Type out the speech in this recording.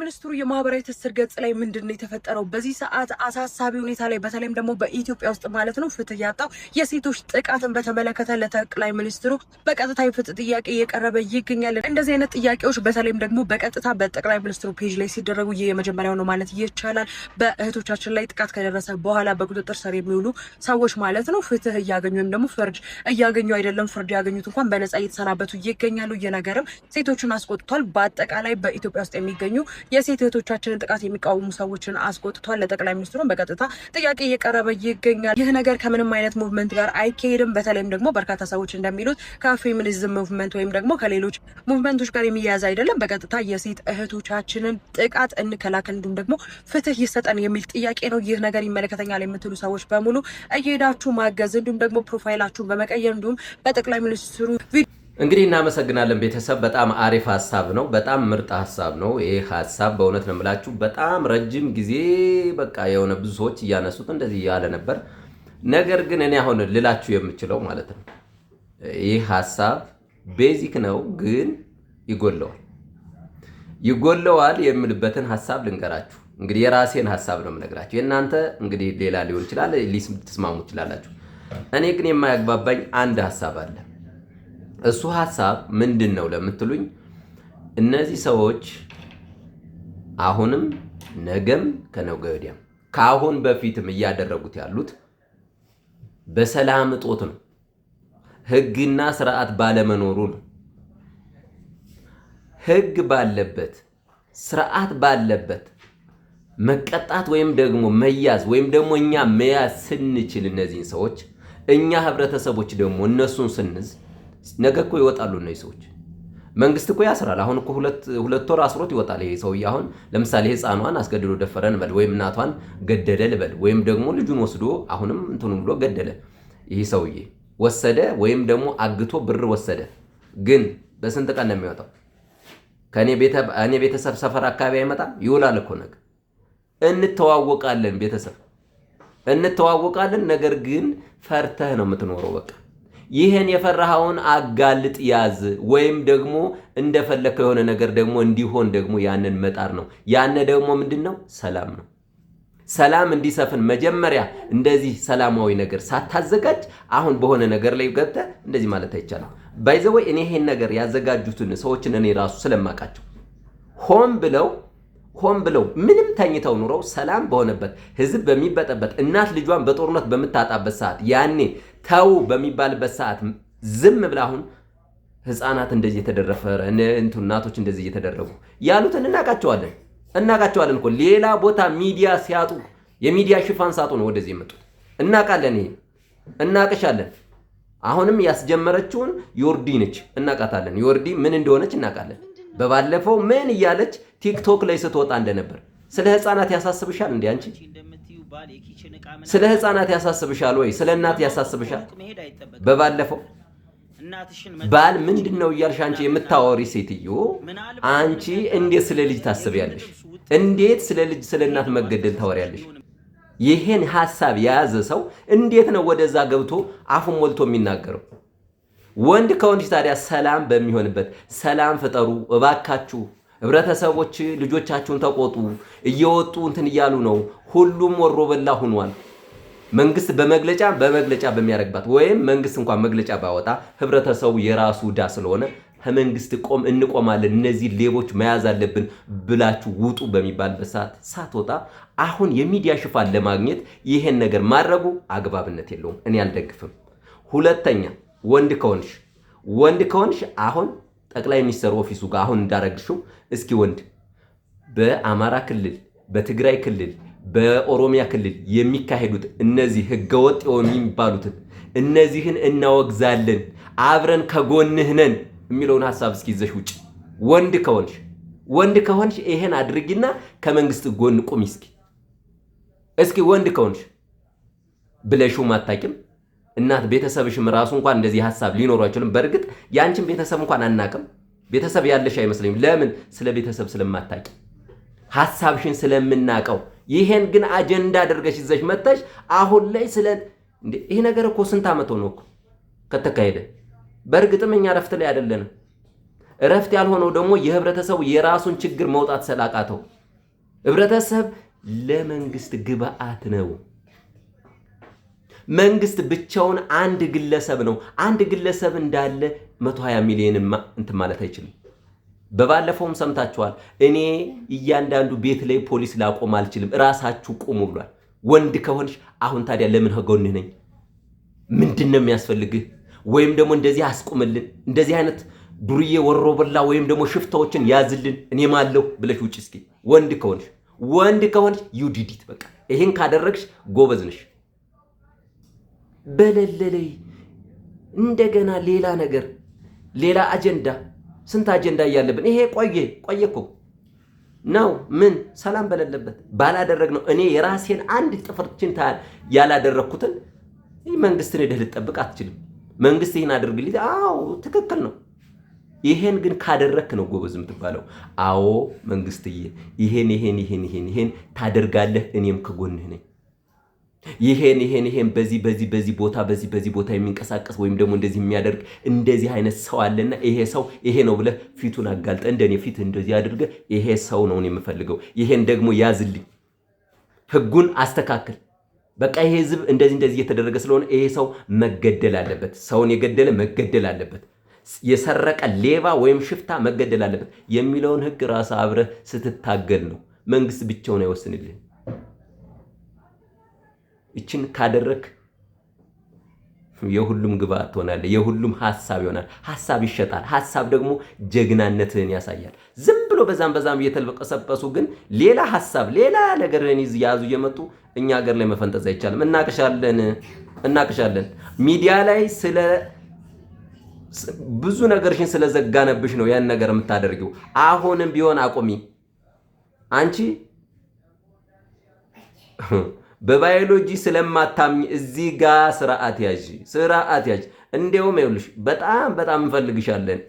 ሚኒስትሩ የማህበራዊ ትስስር ገጽ ላይ ምንድነው የተፈጠረው? በዚህ ሰዓት አሳሳቢ ሁኔታ ላይ በተለይም ደግሞ በኢትዮጵያ ውስጥ ማለት ነው ፍትህ ያጣው የሴቶች ጥቃትን በተመለከተ ለጠቅላይ ሚኒስትሩ በቀጥታ የፍትህ ጥያቄ እየቀረበ ይገኛል። እንደዚህ አይነት ጥያቄዎች በተለይም ደግሞ በቀጥታ በጠቅላይ ሚኒስትሩ ፔጅ ላይ ሲደረጉ የመጀመሪያው ነው ማለት ይቻላል። በእህቶቻችን ላይ ጥቃት ከደረሰ በኋላ በቁጥጥር ስር የሚውሉ ሰዎች ማለት ነው ፍትህ እያገኙ ወይም ደግሞ ፍርድ እያገኙ አይደለም፣ ፍርድ ያገኙት እንኳን በነጻ እየተሰናበቱ ይገኛሉ። የነገርም ሴቶችን አስቆጥቷል። በአጠቃላይ በኢትዮጵያ ውስጥ የሚገኙ የሴት እህቶቻችንን ጥቃት የሚቃወሙ ሰዎችን አስቆጥቷል። ለጠቅላይ ሚኒስትሩም በቀጥታ ጥያቄ እየቀረበ ይገኛል። ይህ ነገር ከምንም አይነት ሙቭመንት ጋር አይካሄድም። በተለይም ደግሞ በርካታ ሰዎች እንደሚሉት ከፌሚኒዝም ሙቭመንት ወይም ደግሞ ከሌሎች ሙቭመንቶች ጋር የሚያያዝ አይደለም። በቀጥታ የሴት እህቶቻችንን ጥቃት እንከላከል እንዲሁም ደግሞ ፍትህ ይሰጠን የሚል ጥያቄ ነው። ይህ ነገር ይመለከተኛል የምትሉ ሰዎች በሙሉ እየሄዳችሁ ማገዝ እንዲሁም ደግሞ ፕሮፋይላችሁን በመቀየር እንዲሁም በጠቅላይ ሚኒስትሩ እንግዲህ እናመሰግናለን ቤተሰብ። በጣም አሪፍ ሀሳብ ነው። በጣም ምርጥ ሀሳብ ነው። ይሄ ሀሳብ በእውነት ነው የምላችሁ በጣም ረጅም ጊዜ በቃ የሆነ ብዙ ሰዎች እያነሱት እንደዚህ እያለ ነበር። ነገር ግን እኔ አሁን ልላችሁ የምችለው ማለት ነው ይህ ሀሳብ ቤዚክ ነው፣ ግን ይጎለዋል የምልበትን ሀሳብ ልንገራችሁ። እንግዲህ የራሴን ሀሳብ ነው የምነግራችሁ። የእናንተ እንግዲህ ሌላ ሊሆን ይችላል፣ ልትስማሙ ትችላላችሁ። እኔ ግን የማያግባባኝ አንድ ሀሳብ አለ። እሱ ሀሳብ ምንድን ነው ለምትሉኝ፣ እነዚህ ሰዎች አሁንም ነገም ከነገ ወዲያም ከአሁን በፊትም እያደረጉት ያሉት በሰላም እጦት ነው፣ ህግና ስርዓት ባለመኖሩ ነው። ህግ ባለበት ስርዓት ባለበት መቀጣት ወይም ደግሞ መያዝ ወይም ደግሞ እኛ መያዝ ስንችል እነዚህን ሰዎች እኛ ህብረተሰቦች ደግሞ እነሱን ስንዝ ነገ እኮ ይወጣሉ እነዚህ ሰዎች። መንግስት እኮ ያስራል። አሁን እኮ ሁለት ወር አስሮት ይወጣል ይሄ ሰውዬ። አሁን ለምሳሌ ህፃኗን አስገድዶ ደፈረን በል ወይም እናቷን ገደለ በል ወይም ደግሞ ልጁን ወስዶ አሁንም እንትኑ ብሎ ገደለ ይሄ ሰውዬ ወሰደ ወይም ደግሞ አግቶ ብር ወሰደ። ግን በስንት ቀን ነው የሚወጣው? እኔ ቤተሰብ ሰፈር አካባቢ አይመጣም? ይውላል እኮ ነገ። እንተዋወቃለን፣ ቤተሰብ እንተዋወቃለን። ነገር ግን ፈርተህ ነው የምትኖረው። በቃ ይህን የፈራኸውን አጋልጥ ያዝ፣ ወይም ደግሞ እንደፈለከው የሆነ ነገር ደግሞ እንዲሆን ደግሞ ያንን መጣር ነው። ያነ ደግሞ ምንድነው? ሰላም ነው። ሰላም እንዲሰፍን መጀመሪያ እንደዚህ ሰላማዊ ነገር ሳታዘጋጅ አሁን በሆነ ነገር ላይ ገብተህ እንደዚህ ማለት አይቻልም። ባይዘወይ እኔ ይሄን ነገር ያዘጋጁትን ሰዎችን እኔ ራሱ ስለማቃቸው ሆን ብለው ምንም ተኝተው ኑረው ሰላም በሆነበት ህዝብ በሚበጠበት እናት ልጇን በጦርነት በምታጣበት ሰዓት ያኔ ተው በሚባልበት ሰዓት ዝም ብላ አሁን ህፃናት እንደዚህ የተደረፈረ እናቶች እንደዚህ እየተደረጉ ያሉትን እናቃቸዋለን እኮ ሌላ ቦታ ሚዲያ ሲያጡ የሚዲያ ሽፋን ሳጡ ነው ወደዚህ የመጡት። እናቃለን፣ ይሄ እናቅሻለን። አሁንም ያስጀመረችውን ዮርዲ ነች፣ እናቃታለን። ዮርዲ ምን እንደሆነች እናቃለን። በባለፈው ምን እያለች ቲክቶክ ላይ ስትወጣ እንደነበር። ስለ ህፃናት ያሳስብሻል እንዴ አንቺ? ስለ ህፃናት ያሳስብሻል ወይ? ስለ እናት ያሳስብሻል? በባለፈው ባል ምንድነው እያልሽ አንቺ የምታወሪ ሴትዮ፣ አንቺ እንዴት ስለ ልጅ ታስቢያለሽ? እንዴት ስለ ልጅ ስለ እናት መገደል ታወሪያለሽ? ይሄን ሐሳብ የያዘ ሰው እንዴት ነው ወደዛ ገብቶ አፉን ሞልቶ የሚናገረው? ወንድ ከወንድ ታዲያ ሰላም በሚሆንበት ሰላም ፍጠሩ እባካችሁ። ህብረተሰቦች ልጆቻችሁን ተቆጡ። እየወጡ እንትን እያሉ ነው። ሁሉም ወሮ በላ ሆኗል። መንግስት በመግለጫ በሚያረግባት ወይም መንግስት እንኳን መግለጫ ባወጣ ህብረተሰቡ የራሱ ዳ ስለሆነ ከመንግስት እንቆማለን፣ እነዚህ ሌቦች መያዝ አለብን ብላችሁ ውጡ በሚባልበት ሰዓት ሳትወጣ አሁን የሚዲያ ሽፋን ለማግኘት ይሄን ነገር ማድረጉ አግባብነት የለውም። እኔ አልደግፍም። ሁለተኛ ወንድ ከሆንሽ አሁን ጠቅላይ ሚኒስትር ኦፊሱ ጋር አሁን እንዳረግሽው እስኪ ወንድ በአማራ ክልል፣ በትግራይ ክልል፣ በኦሮሚያ ክልል የሚካሄዱት እነዚህ ህገወጥ የሆኑ የሚባሉትን እነዚህን እናወግዛለን፣ አብረን ከጎንህ ነን የሚለውን ሐሳብ እስኪ ይዘሽ ውጪ። ወንድ ከሆንሽ ይሄን አድርጊና ከመንግስት ጎን ቁሚ። እስኪ ወንድ ከሆንሽ ብለሽው ማታቂም እናት ቤተሰብሽም ራሱ እንኳን እንደዚህ ሐሳብ ሊኖረው አይችልም። በእርግጥ ያንቺን ቤተሰብ እንኳን አናቅም። ቤተሰብ ያለሽ አይመስለኝም። ለምን? ስለ ቤተሰብ ስለማታቂ ሐሳብሽን ስለምናቀው። ይሄን ግን አጀንዳ አድርገሽ ይዘሽ መተሽ አሁን ላይ ይሄ ነገር እኮ ስንት ዓመት ሆኖ እኮ ከተካሄደ። በእርግጥም እኛ ረፍት ላይ አይደለንም። ረፍት ያልሆነው ደግሞ የህብረተሰቡ የራሱን ችግር መውጣት ስላቃተው ህብረተሰብ ለመንግስት ግብአት ነው። መንግስት ብቻውን አንድ ግለሰብ ነው። አንድ ግለሰብ እንዳለ 120 ሚሊዮን እንትን ማለት አይችልም። በባለፈውም ሰምታችኋል። እኔ እያንዳንዱ ቤት ላይ ፖሊስ ላቆም አልችልም፣ ራሳችሁ ቁሙ ብሏል። ወንድ ከሆንሽ አሁን ታዲያ ለምን ከጎንህ ነኝ? ምንድነው የሚያስፈልግህ? ወይም ደግሞ እንደዚህ አስቁምልን፣ እንደዚህ አይነት ዱርዬ ወሮበላ ወይም ደግሞ ሽፍታዎችን ያዝልን፣ እኔም አለሁ ብለሽ ውጭ እስኪ። ወንድ ከሆንሽ ዩዲዲት በቃ ይሄን ካደረግሽ ጎበዝ ነሽ። በለለለይ እንደገና ሌላ ነገር፣ ሌላ አጀንዳ፣ ስንት አጀንዳ እያለብን ይሄ ቆየ እኮ ነው። ምን ሰላም በሌለበት ባላደረግ ነው። እኔ የራሴን አንድ ጥፍርችን ያላደረኩትን መንግስትን ሄደህ ልጠብቅ አትችልም። መንግስት ይሄን አድርግልኝ፣ አዎ ትክክል ነው። ይሄን ግን ካደረክ ነው ጎበዝ የምትባለው። አዎ መንግስትዬ ይሄን ታደርጋለህ፣ እኔም ከጎንህ ነኝ። ይሄን በዚህ ቦታ የሚንቀሳቀስ ወይም ደግሞ እንደዚህ የሚያደርግ እንደዚህ አይነት ሰው አለና ይሄ ሰው ይሄ ነው ብለህ ፊቱን አጋልጠ እንደኔ ፊት እንደዚህ አድርገህ ይሄ ሰው ነው የምፈልገው፣ ይሄን ደግሞ ያዝልኝ፣ ህጉን አስተካክል። በቃ ይሄ ህዝብ እንደዚህ እየተደረገ ስለሆነ ይሄ ሰው መገደል አለበት፣ ሰውን የገደለ መገደል አለበት፣ የሰረቀ ሌባ ወይም ሽፍታ መገደል አለበት የሚለውን ህግ ራስ አብረህ ስትታገል ነው። መንግስት ብቻውን አይወስንልህ። እችን ካደረክ የሁሉም ግብአት ትሆናለህ። የሁሉም ሐሳብ ይሆናል። ሐሳብ ይሸጣል። ሐሳብ ደግሞ ጀግናነትህን ያሳያል። ዝም ብሎ በዛም እየተልበቀሰበሱ ግን ሌላ ሐሳብ ሌላ ነገርን ያዙ እየመጡ እኛ ሀገር ላይ መፈንጠዝ አይቻልም። እናቅሻለን። ሚዲያ ላይ ስለ ብዙ ነገርሽን ስለዘጋነብሽ ነው ያን ነገር የምታደርጊው። አሁንም ቢሆን አቁሚ። አንቺ በባዮሎጂ ስለማታምኝ እዚህ ጋር ስርዓት ያዥ። እንደውም ይኸውልሽ በጣም እንፈልግሻለን።